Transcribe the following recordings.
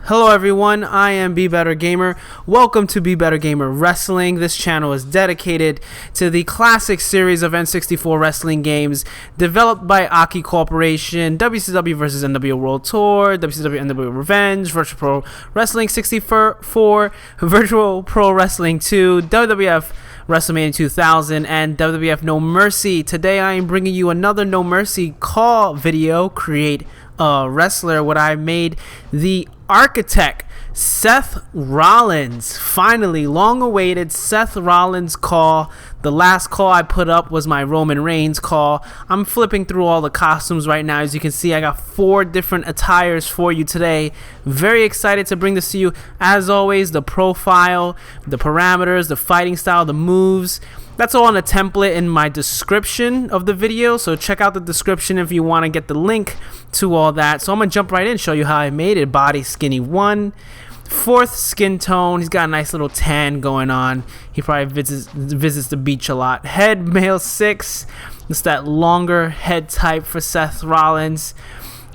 Hello everyone, I am BeBetterGamer. Welcome to BeBetterGamer Wrestling. This channel is dedicated to the classic series of N64 wrestling games developed by Aki Corporation, WCW vs. NWO World Tour, WCW NWO Revenge, Virtual Pro Wrestling 64, Virtual Pro Wrestling 2, WWF WrestleMania 2000, and WWF No Mercy. Today I am bringing you another No Mercy CAW video, Create a Wrestler, what I made the architect Seth Rollins. Finally, long awaited Seth Rollins CAW. The last CAW I put up was my Roman Reigns CAW. I'm flipping through all the costumes right now. As you can see, I got 4 different attires for you today. Very excited to bring this to you. As always, the profile, the parameters, the fighting style, the moves, that's all on a template in my description of the video, so check out the description if you want to get the link to all that. So I'm going to jump right in and show you how I made it. Body skinny 1, 4th skin tone, he's got a nice little tan going on. He probably visits the beach a lot. Head male 6, it's that longer head type for Seth Rollins.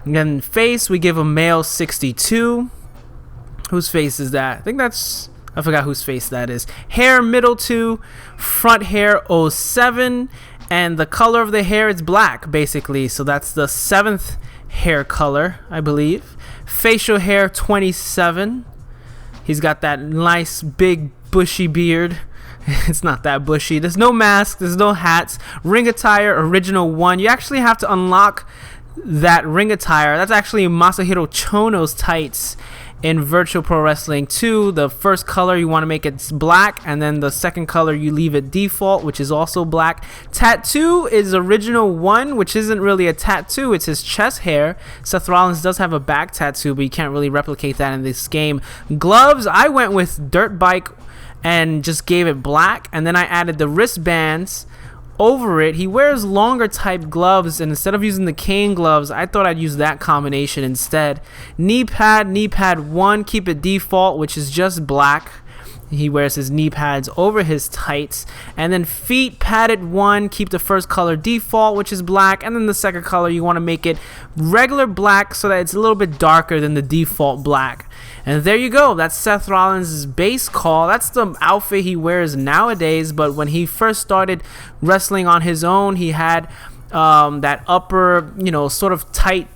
And then face, we give him male 62. Whose face is that? I forgot whose face that is. Hair middle 2, front hair 07, and the color of the hair is black basically, so that's the 7th hair color, I believe. Facial hair 27. He's got that nice big bushy beard. It's not that bushy. There's no mask, there's no hats. Ring attire original 1. You actually have to unlock that ring attire. That's actually Masahiro Chono's tights in Virtual Pro Wrestling 2. The first color you want to make it black, and then the second color you leave it default, which is also black. Tattoo is original 1, which isn't really a tattoo, it's his chest hair. Seth Rollins does have a back tattoo, but you can't really replicate that in this game. Gloves, I went with dirt bike and just gave it black, and then I added the wristbands over it. He wears longer type gloves, and instead of using the cane gloves, I thought I'd use that combination instead. Knee pad 1, keep it default, which is just black. He wears his knee pads over his tights. And then feet padded 1, keep the first color default, which is black, and then the second color you want to make it regular black so that it's a little bit darker than the default black. And there you go, that's Seth Rollins' base CAW. That's the outfit he wears nowadays, but when he first started wrestling on his own, he had that upper, sort of tight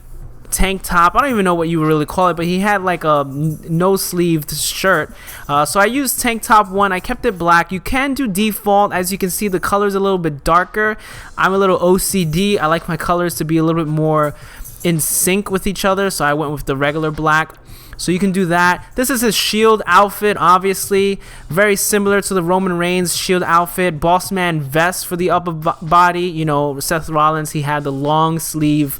tank top. I don't even know what you would really call it, but he had like a no-sleeved shirt. So I used tank top 1. I kept it black. You can do default. As you can see, the color's a little bit darker. I'm a little OCD. I like my colors to be a little bit more in sync with each other, so I went with the regular black. So you can do that. This is his Shield outfit, obviously. Very similar to the Roman Reigns Shield outfit. Bossman vest for the upper body. Seth Rollins, he had the long sleeve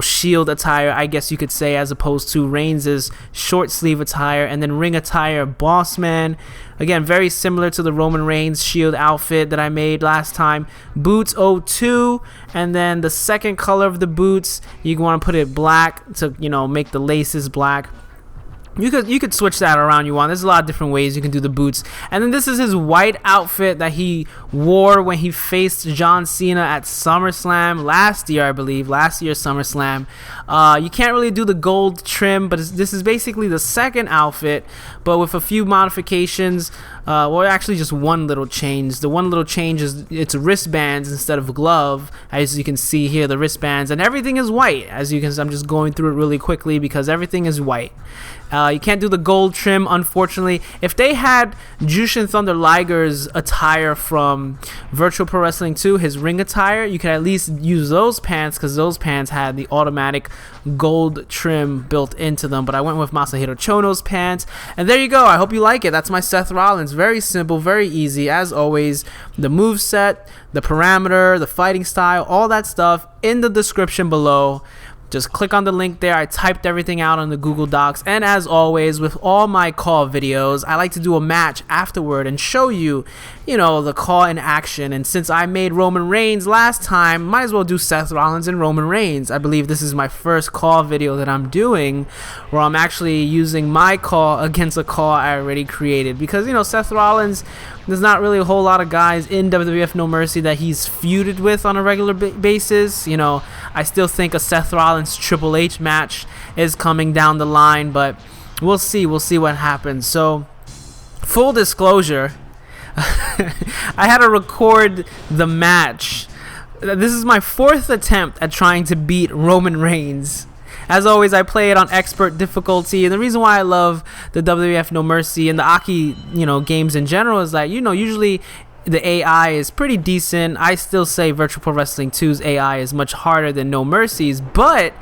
Shield attire, I guess you could say, as opposed to Reigns' short sleeve attire. And then ring attire, Bossman. Again, very similar to the Roman Reigns Shield outfit that I made last time. Boots 02, and then the second color of the boots, you want to put it black to, make the laces black. You could switch that around you want. There's a lot of different ways you can do the boots. And then this is his white outfit that he wore when he faced John Cena at SummerSlam last year, I believe. Last year's SummerSlam. You can't really do the gold trim, but this is basically the second outfit, but with a few modifications. Well, actually just one little change. The one little change is it's wristbands instead of glove. As you can see here, the wristbands, and everything is white. As you can see, I'm just going through it really quickly because everything is white. You can't do the gold trim, unfortunately. If they had Jushin Thunder Liger's attire from Virtual Pro Wrestling 2, his ring attire, you could at least use those pants because those pants had the automatic gold trim built into them. But I went with Masahiro Chono's pants. And there you go. I hope you like it. That's my Seth Rollins. Very simple, very easy. As always, the moveset, the parameter, the fighting style, all that stuff in the description below. Just click on the link there. I typed everything out on the Google Docs. And as always, with all my CAW videos, I like to do a match afterward and show you, the CAW in action. And since I made Roman Reigns last time, might as well do Seth Rollins and Roman Reigns. I believe this is my first CAW video that I'm doing where I'm actually using my CAW against a CAW I already created. Because, Seth Rollins, there's not really a whole lot of guys in WWF No Mercy that he's feuded with on a regular basis. I still think a Seth Rollins Rollins Triple H match is coming down the line, but we'll see what happens. So full disclosure, I had to record the match. This is my 4th attempt at trying to beat Roman Reigns. As always, I play it on expert difficulty, and the reason why I love the WWF No Mercy and the Aki, games in general is that, usually the AI is pretty decent. I still say Virtual Pro Wrestling 2's AI is much harder than No Mercy's, but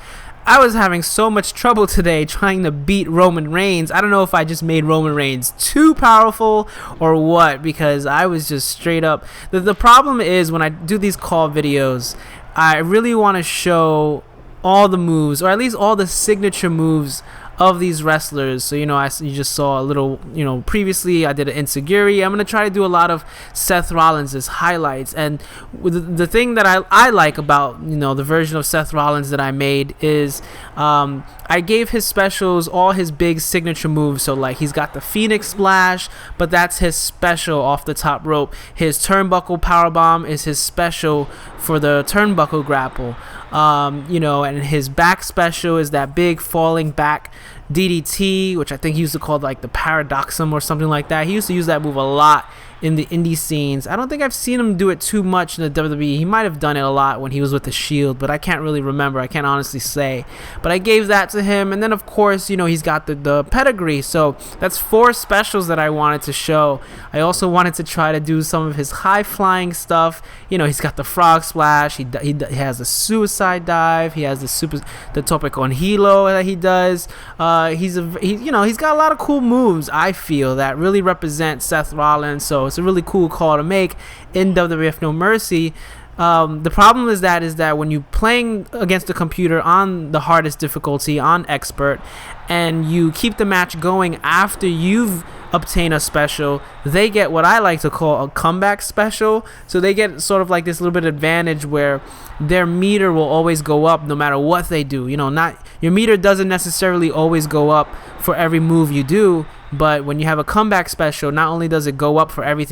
I was having so much trouble today trying to beat Roman Reigns. I don't know if I just made Roman Reigns too powerful or what, because I was just straight up. The problem is when I do these call videos, I really want to show all the moves, or at least all the signature moves of these wrestlers. So you just saw a little, previously I did an Insecurity. I'm going to try to do a lot of Seth Rollins' highlights, and the thing that I like about the version of Seth Rollins that I made is I gave his specials all his big signature moves. So like he's got the Phoenix Splash, but that's his special off the top rope. His Turnbuckle Powerbomb is his special for the Turnbuckle Grapple. And his back special is that big falling back DDT, which I think he used to call like the Paradoxum or something like that. He used to use that move a lot in the indie scenes. I don't think I've seen him do it too much in the WWE. He might have done it a lot when he was with the Shield, but I can't really remember. I can't honestly say. But I gave that to him, and then of course, he's got the Pedigree. So that's 4 specials that I wanted to show. I also wanted to try to do some of his high flying stuff. He's got the Frog Splash. He has the Suicide Dive. He has the Topic on Hilo that he does. He's got a lot of cool moves, I feel, that really represent Seth Rollins. So it's a really cool call to make in WWF No Mercy. The problem is that when you're playing against the computer on the hardest difficulty, on expert, and you keep the match going after you've obtained a special, they get what I like to call a comeback special. So they get sort of like this little bit of advantage where their meter will always go up no matter what they do. Not your meter doesn't necessarily always go up for every move you do, but when you have a comeback special, not only does it go up for every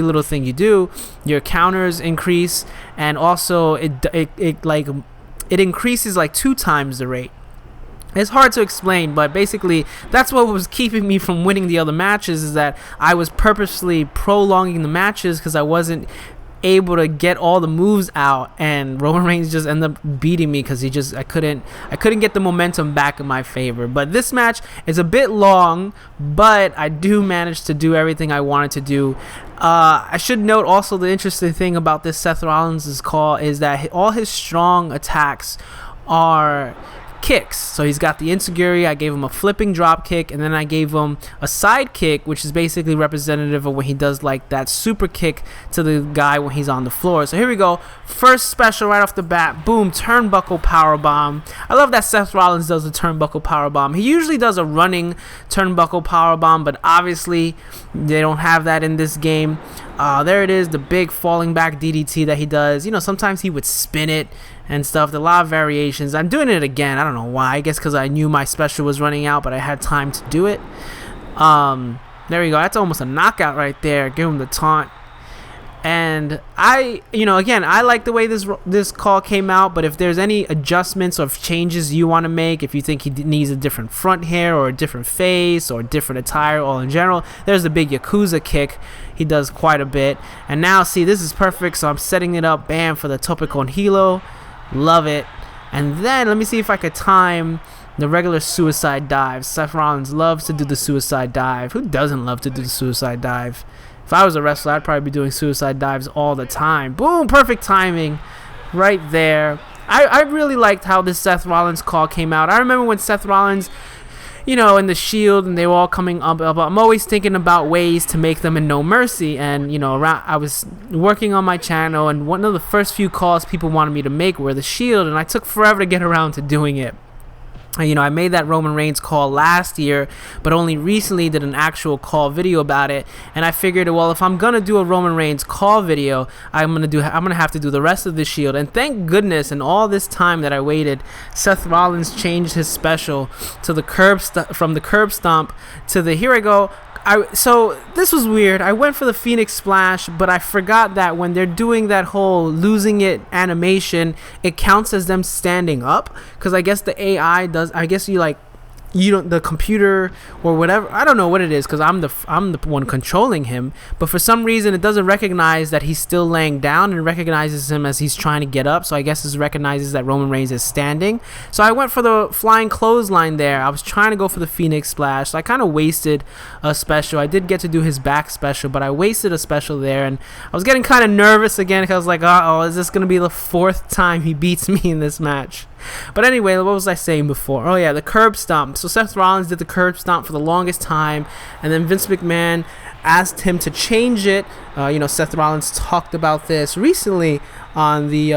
little thing you do, your counters increase, and also it increases like 2 times the rate. It's hard to explain, but basically that's what was keeping me from winning the other matches, is that I was purposely prolonging the matches because I wasn't able to get all the moves out, and Roman Reigns just ended up beating me because I couldn't get the momentum back in my favor. But this match is a bit long, but I do manage to do everything I wanted to do. I should note also the interesting thing about this Seth Rollins' call is that all his strong attacks are kicks. So he's got the Insecurity. I gave him a flipping drop kick, and then I gave him a side kick, which is basically representative of when he does like that super kick to the guy when he's on the floor. So here we go. First special right off the bat. Boom. Turnbuckle Powerbomb. I love that Seth Rollins does the Turnbuckle Powerbomb. He usually does a running Turnbuckle Powerbomb, but obviously they don't have that in this game. There it is, the big falling back DDT that he does. Sometimes he would spin it and stuff. There are a lot of variations. I'm doing it again. I don't know why. I guess because I knew my special was running out, but I had time to do it. There we go. That's almost a knockout right there. Give him the taunt. And I like the way this call came out, but if there's any adjustments or changes you want to make, if you think he needs a different front hair or a different face or a different attire, all in general, there's the big Yakuza kick. He does quite a bit. And now, see, this is perfect, so I'm setting it up, bam, for the Topic on Hilo. Love it. And then, let me see if I could time the regular Suicide Dive. Seth Rollins loves to do the Suicide Dive. Who doesn't love to do the Suicide Dive? If I was a wrestler, I'd probably be doing suicide dives all the time. Boom, perfect timing right there. I really liked how this Seth Rollins call came out. I remember when Seth Rollins, in the Shield, and they were all coming up. I'm always thinking about ways to make them in No Mercy. And, I was working on my channel, and one of the first few calls people wanted me to make were the Shield, and I took forever to get around to doing it. I made that Roman Reigns call last year, but only recently did an actual call video about it. And I figured, well, if I'm gonna do a Roman Reigns call video, I'm gonna have to do the rest of the Shield. And thank goodness, in all this time that I waited, Seth Rollins changed his special to the from the curb stomp to the, here I go, So this was weird. I went for the Phoenix Splash, but I forgot that when they're doing that whole losing it animation, it counts as them standing up, because I guess the AI does. I guess you don't, the computer or whatever, I don't know what it is, because I'm the one controlling him, but for some reason it doesn't recognize that he's still laying down and recognizes him as he's trying to get up. So I guess it recognizes that Roman Reigns is standing. So I went for the flying clothesline there. I was trying to go for the Phoenix Splash, so I kind of wasted a special. I did get to do his back special, but I wasted a special there, and I was getting kind of nervous again, because I was like, uh-oh, is this going to be the 4th time he beats me in this match? But anyway, what was I saying before? Oh yeah, the curb stomp. So Seth Rollins did the curb stomp for the longest time, and then Vince McMahon asked him to change it. Seth Rollins talked about this recently on the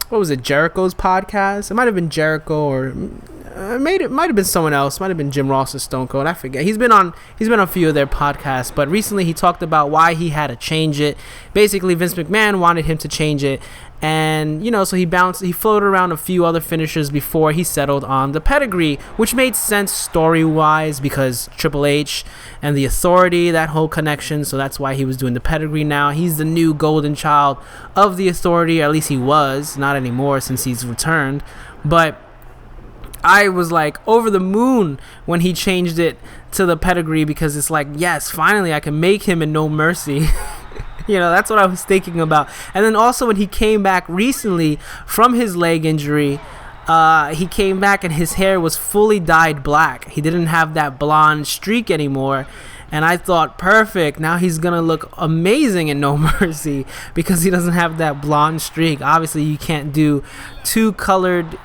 what was it, Jericho's podcast? It might have been Jericho, or it might have been someone else. Might have been Jim Ross or Stone Cold. I forget. He's been on a few of their podcasts, but recently he talked about why he had to change it. Basically, Vince McMahon wanted him to change it, and so he floated around a few other finishers before he settled on the Pedigree, which made sense story-wise because Triple H and the Authority, that whole connection. So that's why he was doing the Pedigree now. He's the new golden child of the Authority, or at least he was, not anymore since he's returned. But I was like over the moon when he changed it to the Pedigree, because it's like, yes, finally I can make him in No Mercy. That's what I was thinking about. And then also when he came back recently from his leg injury, he came back and his hair was fully dyed black. He didn't have that blonde streak anymore. And I thought, perfect, now he's going to look amazing in No Mercy because he doesn't have that blonde streak. Obviously, you can't do two-toned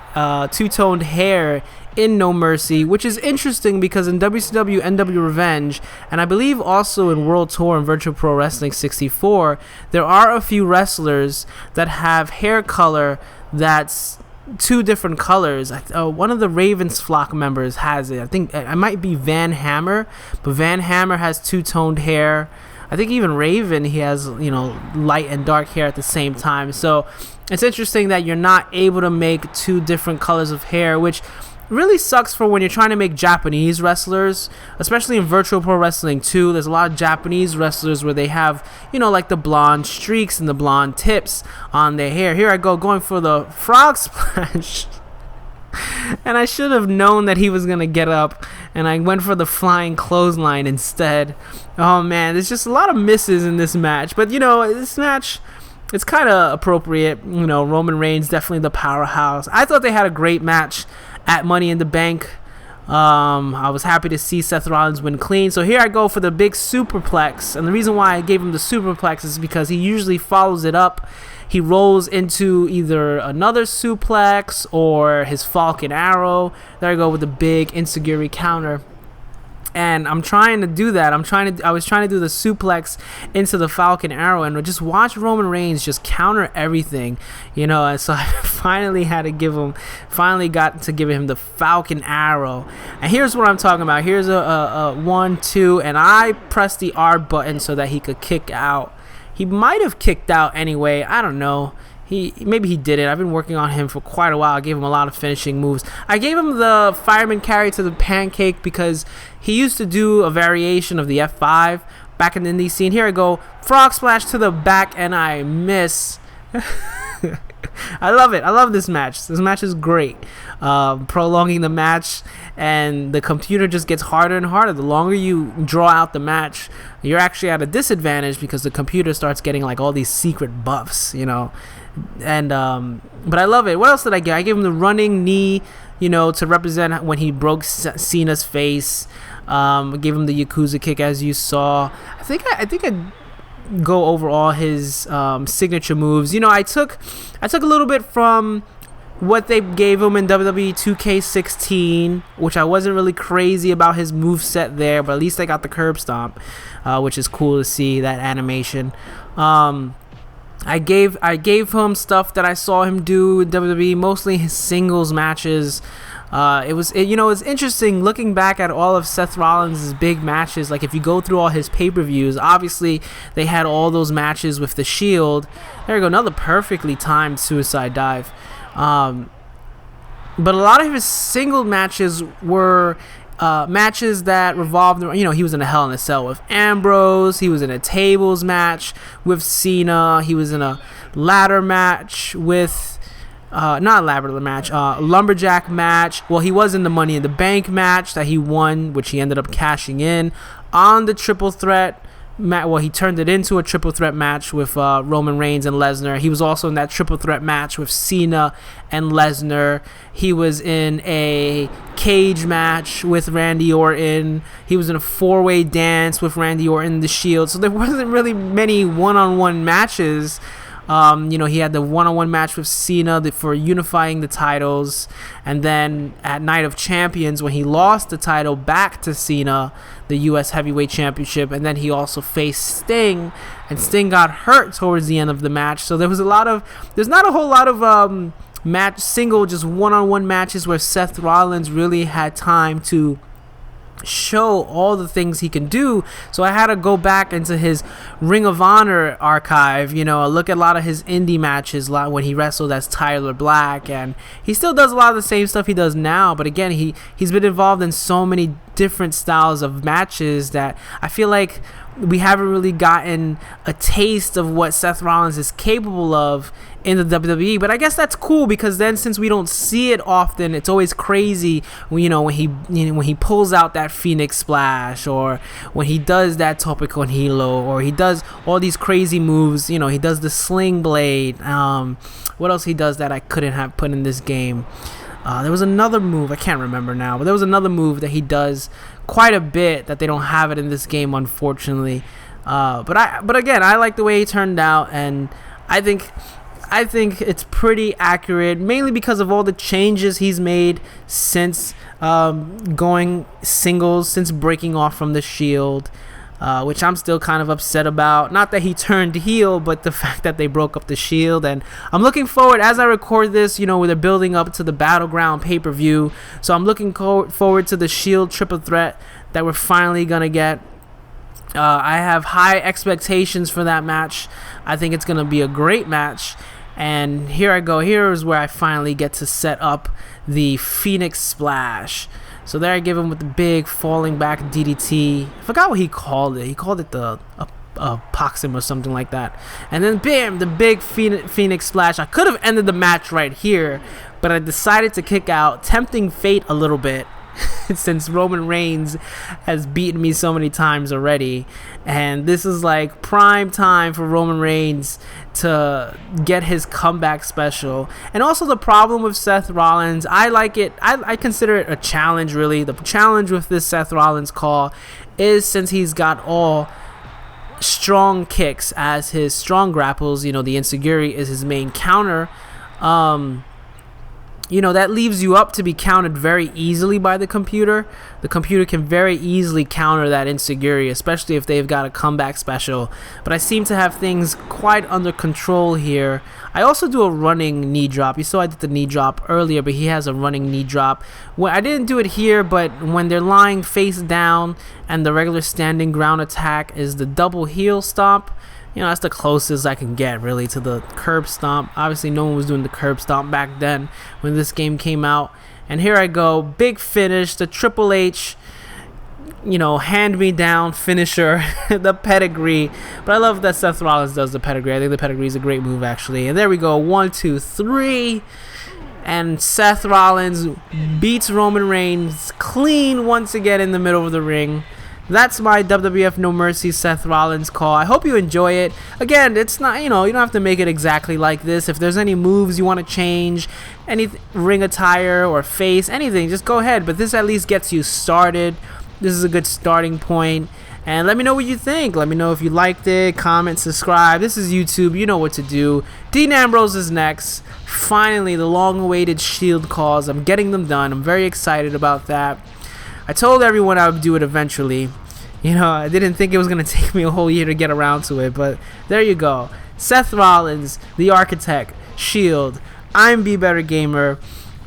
hair in No Mercy, which is interesting because in WCW NW Revenge, and I believe also in World Tour and Virtual Pro Wrestling 64, there are a few wrestlers that have hair color that's 2 different colors. One of the Ravens flock members has it. I think it might be Van Hammer, but Van Hammer has 2-toned hair. I think even Raven, he has light and dark hair at the same time. So it's interesting that you're not able to make 2 different colors of hair, which really sucks for when you're trying to make Japanese wrestlers, especially in Virtual Pro Wrestling 2. There's a lot of Japanese wrestlers where they have, like the blonde streaks and the blonde tips on their hair. Here I go, going for the frog splash. And I should have known that he was going to get up, and I went for the flying clothesline instead. Oh man, there's just a lot of misses in this match. But this match, it's kind of appropriate. Roman Reigns, definitely the powerhouse. I thought they had a great match at Money in the Bank. I was happy to see Seth Rollins win clean. So here I go for the big superplex. And the reason why I gave him the superplex is because he usually follows it up. He rolls into either another suplex or his Falcon Arrow. There I go with the big Enziguri counter. And I'm trying to do that. I was trying to do the suplex into the Falcon Arrow and just watch Roman Reigns just counter everything, And so I finally got to give him the Falcon Arrow. And here's what I'm talking about. Here's a 1, 2, and I pressed the R button so that he could kick out. He might have kicked out anyway. I don't know. Maybe he did it. I've been working on him for quite a while. I gave him a lot of finishing moves. I gave him the fireman carry to the pancake because he used to do a variation of the F5 back in the indie scene. Here I go. Frog splash to the back, and I miss. I love it. I love this match. This match is great. Prolonging the match, and the computer just gets harder and harder. The longer you draw out the match, you're actually at a disadvantage because the computer starts getting like all these secret buffs, And but I love it. What else did I get? I gave him the running knee, to represent when he broke Cena's face. Gave him the Yakuza kick, as you saw. I think I go over all his signature moves. I took a little bit from what they gave him in WWE 2K16, which I wasn't really crazy about his moveset there, but at least I got the curb stomp, which is cool to see that animation. I gave him stuff that I saw him do in WWE, mostly his singles matches. It's interesting looking back at all of Seth Rollins' big matches. Like if you go through all his pay-per-views, obviously they had all those matches with the Shield. There you go, another perfectly timed suicide dive. But a lot of his single matches were matches that revolved around, he was in a Hell in a Cell with Ambrose, he was in a tables match with Cena, he was in a ladder match with not a ladder match, lumberjack match. Well, he was in the Money in the Bank match that he won, which he ended up cashing in on the triple threat. Well, he turned it into a triple threat match with Roman Reigns and Lesnar. He was also in that triple threat match with Cena and Lesnar. He was in a cage match with Randy Orton. He was in a four-way dance with Randy Orton, the Shield. So there wasn't really many one-on-one matches. He had the one-on-one match with Cena for unifying the titles, and then at Night of Champions, when he lost the title back to Cena, the U.S. Heavyweight Championship, and then he also faced Sting, and Sting got hurt towards the end of the match. So there's not a whole lot of just one-on-one matches where Seth Rollins really had time to show all the things he can do. So I had to go back into his Ring of Honor archive, look at a lot of his indie matches when he wrestled as Tyler Black, and he still does a lot of the same stuff he does now, but again, he's been involved in so many different styles of matches that I feel like we haven't really gotten a taste of what Seth Rollins is capable of in the WWE. But I guess that's cool, because then since we don't see it often, it's always crazy when he pulls out that Phoenix Splash, or when he does that Tope con Hilo, or he does all these crazy moves. He does the Sling Blade. What else he does that I couldn't have put in this game? There was another move, I can't remember now, but there was another move that he does quite a bit that they don't have it in this game, unfortunately. But again, I like the way he turned out, and I think it's pretty accurate, mainly because of all the changes he's made since going singles, since breaking off from the Shield. Which I'm still kind of upset about. Not that he turned heel, but the fact that they broke up the Shield. And I'm looking forward, as I record this, where they're building up to the Battleground pay-per-view. So I'm looking forward to the Shield triple threat that we're finally going to get. I have high expectations for that match. I think it's going to be a great match. And here I go. Here is where I finally get to set up the Phoenix Splash. So there I give him with the big falling back DDT. I forgot what he called it. He called it the Poxim or something like that. And then bam, the big Phoenix Splash. I could have ended the match right here, but I decided to kick out, tempting fate a little bit. Since Roman Reigns has beaten me so many times already, and this is like prime time for Roman Reigns to get his comeback special. And also the problem with Seth Rollins, I like it, I consider it a challenge, really. The challenge with this Seth Rollins CAW is, since he's got all strong kicks as his strong grapples, the enziguri is his main counter, that leaves you up to be countered very easily by the computer. The computer can very easily counter that enziguri, especially if they've got a comeback special. But I seem to have things quite under control here. I also do a running knee drop. You saw I did the knee drop earlier, but he has a running knee drop. I didn't do it here, but when they're lying face down and the regular standing ground attack is the double heel stomp, that's the closest I can get, really, to the curb stomp. Obviously, no one was doing the curb stomp back then when this game came out. And here I go. Big finish. The Triple H, hand-me-down finisher. The Pedigree. But I love that Seth Rollins does the Pedigree. I think the Pedigree is a great move, actually. And there we go. 1, 2, 3. And Seth Rollins beats Roman Reigns clean once again in the middle of the ring. That's my WWF No Mercy Seth Rollins CAW. I hope you enjoy it. Again, it's not, you don't have to make it exactly like this. If there's any moves you want to change, any ring attire or face, anything, just go ahead. But this at least gets you started. This is a good starting point. And let me know what you think. Let me know if you liked it. Comment, subscribe. This is YouTube. You know what to do. Dean Ambrose is next. Finally, the long-awaited Shield CAWs. I'm getting them done. I'm very excited about that. I told everyone I would do it eventually. I didn't think it was going to take me a whole year to get around to it, but there you go. Seth Rollins, the Architect, Shield. I'm BeBetterGamer.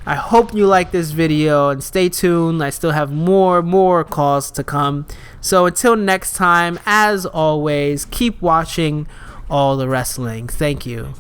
I hope you like this video, and stay tuned. I still have more calls to come. So until next time, as always, keep watching all the wrestling. Thank you.